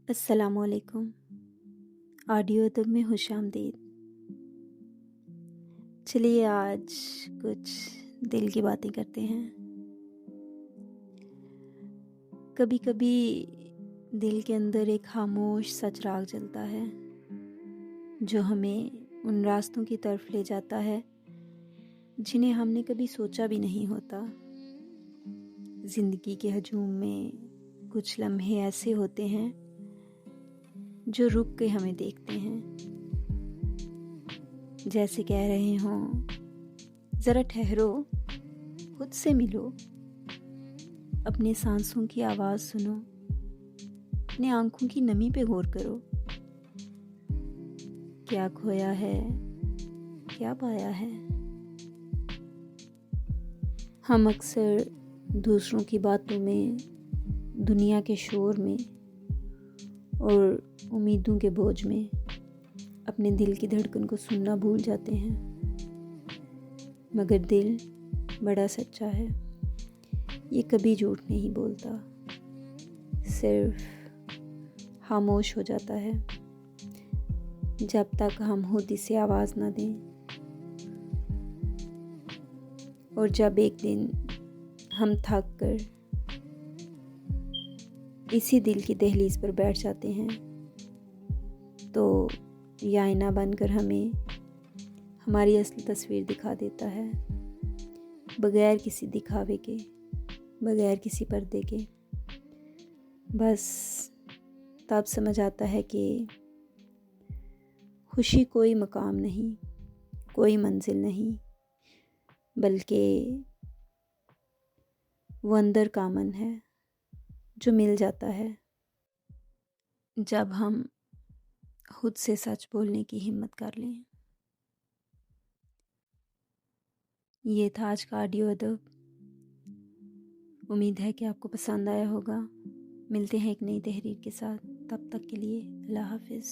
अस्सलामुअलैकुम। ऑडियो अदब में खुशामदीद। चलिए आज कुछ दिल की बातें करते हैं। कभी कभी दिल के अंदर एक खामोश सा चिराग जलता है जो हमें उन रास्तों की तरफ ले जाता है जिन्हें हमने कभी सोचा भी नहीं होता। ज़िंदगी के हजूम में कुछ लम्हे ऐसे होते हैं जो रुक के हमें देखते हैं, जैसे कह रहे हों, ज़रा ठहरो, खुद से मिलो, अपने सांसों की आवाज़ सुनो, अपने आंखों की नमी पे गौर करो। क्या खोया है, क्या पाया है। हम अक्सर दूसरों की बातों में, दुनिया के शोर में और उम्मीदों के बोझ में अपने दिल की धड़कन को सुनना भूल जाते हैं। मगर दिल बड़ा सच्चा है, ये कभी झूठ नहीं बोलता, सिर्फ खामोश हो जाता है जब तक हम खुद इसे आवाज़ ना दें। और जब एक दिन हम थक कर इसी दिल की दहलीज पर बैठ जाते हैं तो यह आईना बनकर हमें हमारी असली तस्वीर दिखा देता है, बगैर किसी दिखावे के, बगैर किसी पर्दे के। बस तब समझ आता है कि खुशी कोई मकाम नहीं, कोई मंजिल नहीं, बल्कि वो अंदर का अमन है जो मिल जाता है जब हम खुद से सच बोलने की हिम्मत कर लें। ये था आज का ऑडियो अदब। उम्मीद है कि आपको पसंद आया होगा। मिलते हैं एक नई तहरीर के साथ, तब तक के लिए अल्लाह हाफिज़।